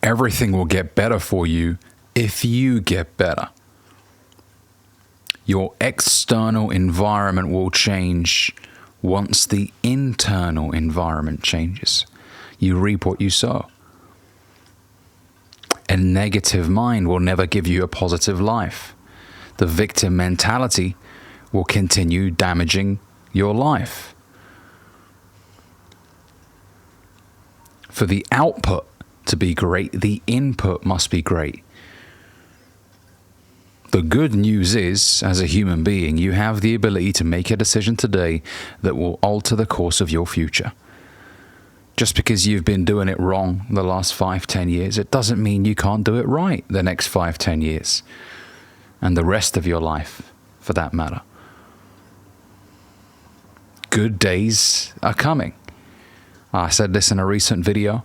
Everything will get better for you if you get better. Your external environment will change once the internal environment changes. You reap what you sow. A negative mind will never give you a positive life. The victim mentality will continue damaging your life. For the output to be great, the input must be great. The good news is, as a human being, you have the ability to make a decision today that will alter the course of your future. Just because you've been doing it wrong the last 5-10 years, it doesn't mean you can't do it right the next 5-10 years. And the rest of your life, for that matter. Good days are coming. I said this in a recent video.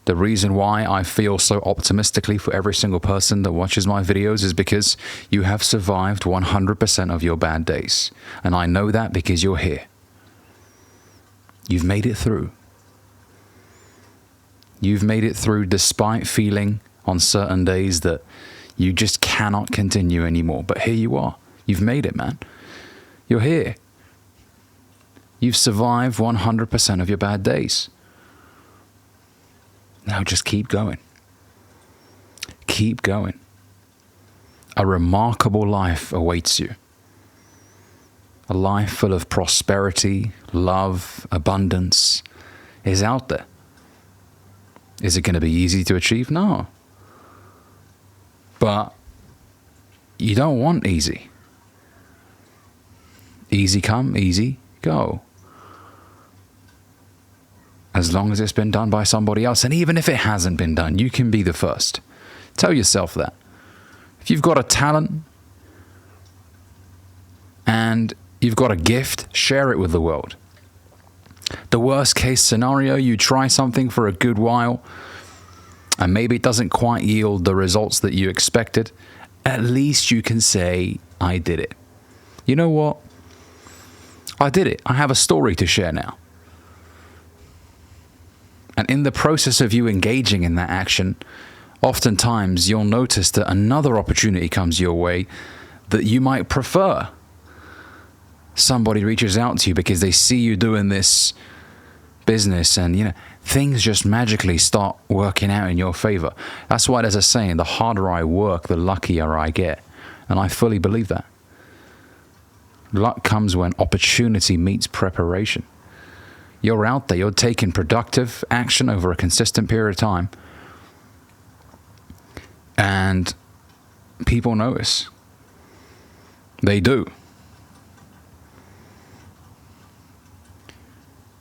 The reason why I feel so optimistically for every single person that watches my videos is because you have survived 100% of your bad days. And I know that because you're here. You've made it through. You've made it through despite feeling on certain days that you just cannot continue anymore. But here you are. You've made it, man. You're here. You've survived 100% of your bad days. Now just keep going. Keep going. A remarkable life awaits you. A life full of prosperity, love, abundance is out there. Is it going to be easy to achieve? No. But you don't want easy. Easy come, easy go. As long as it's been done by somebody else. And even if it hasn't been done, you can be the first. Tell yourself that. If you've got a talent and you've got a gift, share it with the world. The worst case scenario, you try something for a good while and maybe it doesn't quite yield the results that you expected. At least you can say, I did it. You know what? I did it. I have a story to share now. And in the process of you engaging in that action, oftentimes you'll notice that another opportunity comes your way that you might prefer. Somebody reaches out to you because they see you doing this business and, things just magically start working out in your favor. That's why there's a saying, the harder I work, the luckier I get. And I fully believe that. Luck comes when opportunity meets preparation. You're out there, you're taking productive action over a consistent period of time. And people notice. They do.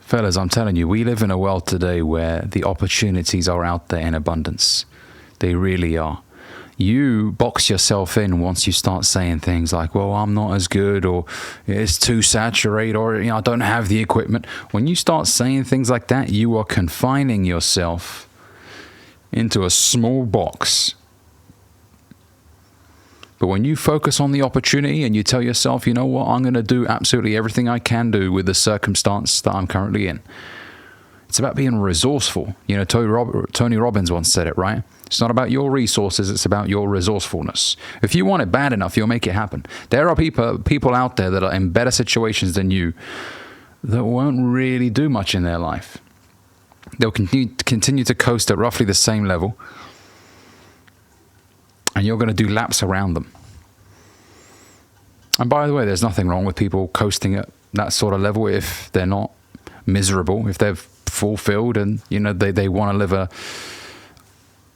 Fellas, I'm telling you, we live in a world today where the opportunities are out there in abundance. They really are. You box yourself in once you start saying things like, well, I'm not as good, or it's too saturated, or I don't have the equipment. When you start saying things like that, you are confining yourself into a small box. But when you focus on the opportunity and you tell yourself, you know what, I'm going to do absolutely everything I can do with the circumstance that I'm currently in. It's about being resourceful. Tony Robbins once said it, right? It's not about your resources, it's about your resourcefulness. If you want it bad enough, you'll make it happen. There are people out there that are in better situations than you that won't really do much in their life. They'll continue to coast at roughly the same level, and you're going to do laps around them. And by the way, there's nothing wrong with people coasting at that sort of level if they're not miserable, if they're fulfilled and they want to live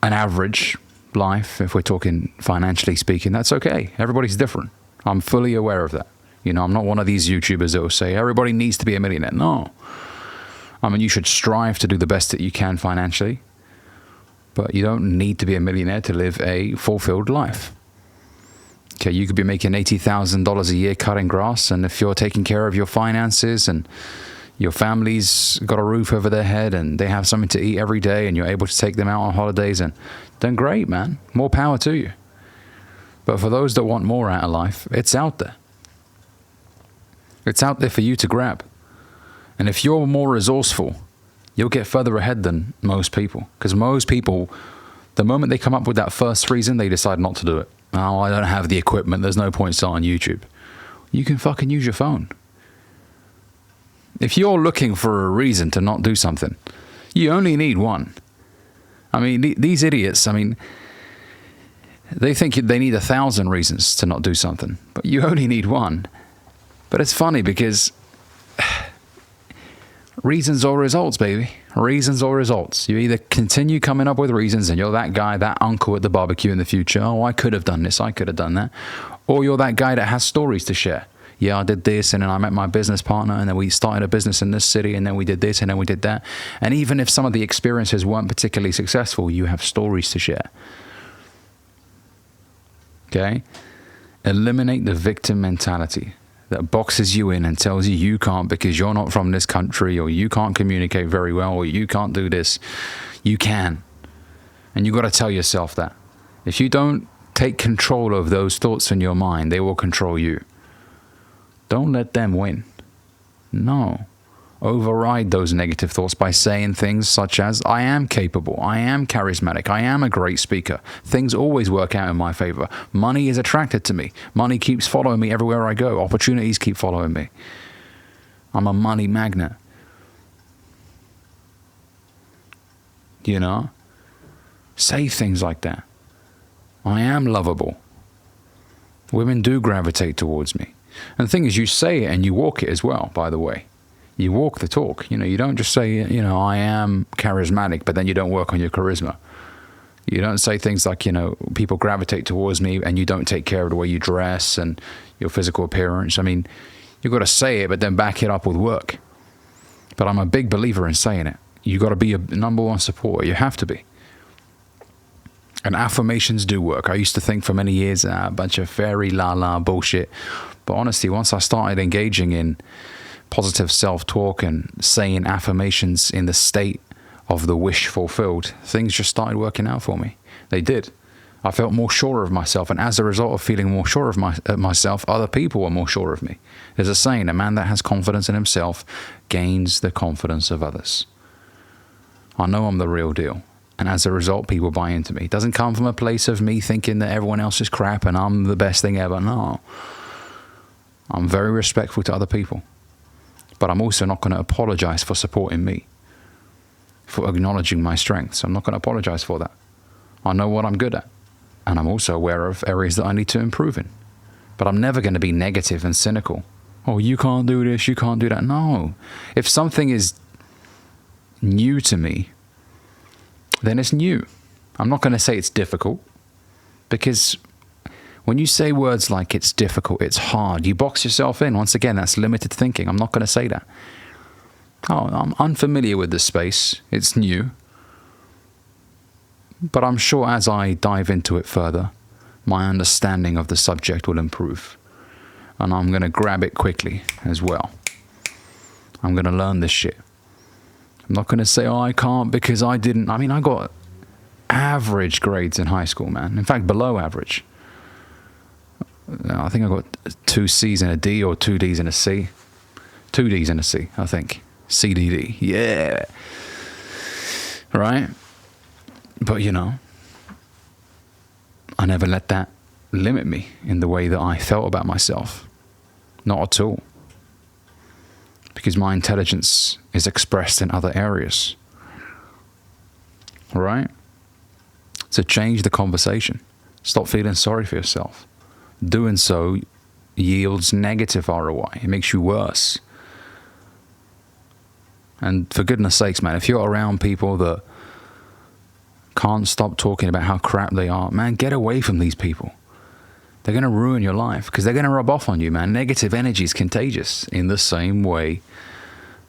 an average life. If we're talking financially speaking, that's okay. Everybody's different. I'm fully aware of that. I'm not one of these YouTubers that will say everybody needs to be a millionaire. No. I mean, you should strive to do the best that you can financially, but you don't need to be a millionaire to live a fulfilled life. Okay, you could be making $80,000 a year cutting grass, and if you're taking care of your finances and your family's got a roof over their head and they have something to eat every day and you're able to take them out on holidays, and then great, man. More power to you. But for those that want more out of life, it's out there. It's out there for you to grab. And if you're more resourceful, you'll get further ahead than most people. Because most people, The moment they come up with that first reason, they decide not to do it. Oh, I don't have the equipment. There's no point starting YouTube. You can fucking use your phone. If you're looking for a reason to not do something, you only need one. I mean, these idiots, I mean, they think they need 1,000 reasons to not do something, but you only need one. But it's funny because reasons or results, baby. Reasons or results. You either continue coming up with reasons and you're that guy, that uncle at the barbecue in the future. Oh, I could have done this. I could have done that. Or you're that guy that has stories to share. Yeah, I did this, and then I met my business partner, and then we started a business in this city, and then we did this, and then we did that. And even if some of the experiences weren't particularly successful, you have stories to share. Okay? Eliminate the victim mentality that boxes you in and tells you you can't because you're not from this country, or you can't communicate very well, or you can't do this. You can. And you've got to tell yourself that. If you don't take control of those thoughts in your mind, they will control you. Don't let them win. No. Override those negative thoughts by saying things such as, I am capable, I am charismatic, I am a great speaker. Things always work out in my favor. Money is attracted to me. Money keeps following me everywhere I go. Opportunities keep following me. I'm a money magnet. You know? Say things like that. I am lovable. Women do gravitate towards me. And the thing is, you say it and you walk it as well, by the way. You walk the talk. You know, you don't just say, you know, I am charismatic, but then you don't work on your charisma. You don't say things like, you know, people gravitate towards me, and you don't take care of the way you dress and your physical appearance. I mean, you've got to say it, but then back it up with work. But I'm a big believer in saying it. You've got to be a number one supporter. You have to be. And affirmations do work. I used to think for many years, a bunch of fairy la-la bullshit. But honestly, once I started engaging in positive self-talk and saying affirmations in the state of the wish fulfilled, things just started working out for me. They did. I felt more sure of myself. And as a result of feeling more sure of myself, other people were more sure of me. There's a saying, a man that has confidence in himself gains the confidence of others. I know I'm the real deal. And as a result, people buy into me. It doesn't come from a place of me thinking that everyone else is crap and I'm the best thing ever. No. I'm very respectful to other people. But I'm also not going to apologize for supporting me, for acknowledging my strengths. I'm not going to apologize for that. I know what I'm good at. And I'm also aware of areas that I need to improve in. But I'm never going to be negative and cynical. Oh, you can't do this, you can't do that. No. If something is new to me, then it's new. I'm not going to say it's difficult, because when you say words like it's difficult, it's hard, you box yourself in. Once again, that's limited thinking. I'm not going to say that. Oh, I'm unfamiliar with this space. It's new. But I'm sure as I dive into it further, my understanding of the subject will improve. And I'm going to grab it quickly as well. I'm going to learn this shit. I'm not going to say, oh, I can't because I didn't. I mean, I got average grades in high school, man. In fact, below average. I think I got 2 C's and a D, or 2 D's and a C. 2 D's and a C, I think. CDD. Yeah. Right? But, you know, I never let that limit me in the way that I felt about myself. Not at all. Because my intelligence is expressed in other areas. Right? So change the conversation. Stop feeling sorry for yourself. Doing so yields negative ROI. It makes you worse. And for goodness sakes, man, if you're around people that can't stop talking about how crap they are, man, get away from these people. They're going to ruin your life because they're going to rub off on you, man. Negative energy is contagious in the same way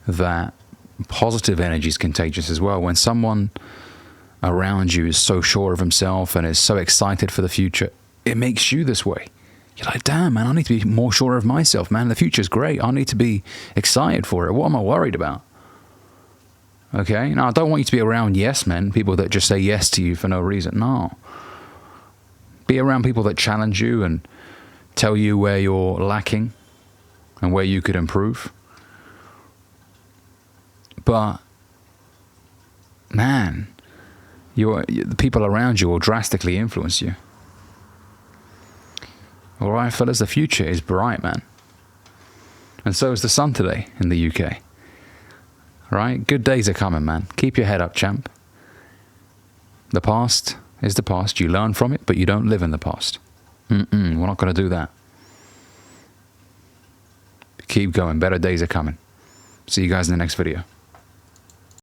that positive energy is contagious as well. When someone around you is so sure of himself and is so excited for the future, it makes you this way. You're like, damn, man, I need to be more sure of myself, man. The future's great. I need to be excited for it. What am I worried about? Okay? Now, I don't want you to be around yes men, people that just say yes to you for no reason. No. Be around people that challenge you and tell you where you're lacking and where you could improve. But, man, the people around you will drastically influence you. All right, fellas, the future is bright, man. And so is the sun today in the UK. All right, good days are coming, man. Keep your head up, champ. The past is the past. You learn from it, but you don't live in the past. We're not going to do that. Keep going. Better days are coming. See you guys in the next video.